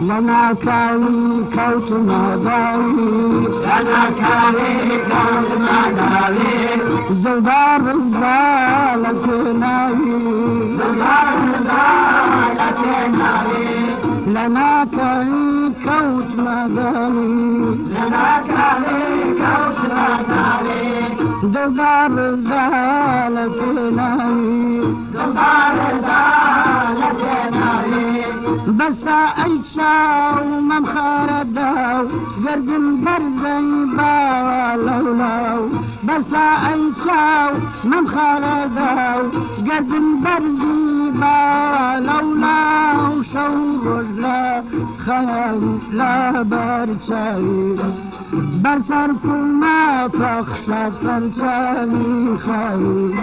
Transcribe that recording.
لنا كاوي كوت مداوي لنا كاوي كوت مداوي زبار الزالة ناوي زبار الزالة ناوي لنا كاوي كوت مداوي لنا كاوي كوت مداوي زبار الزالة ناوي زبار الزالة ناوي بس عيشة ومن خرداو قردم برزي باولولو بس عيشة ومن خرداو قردم برزي باولولو شور لا خيال لا برشاي بصر كل ما تخشى فرشاني خير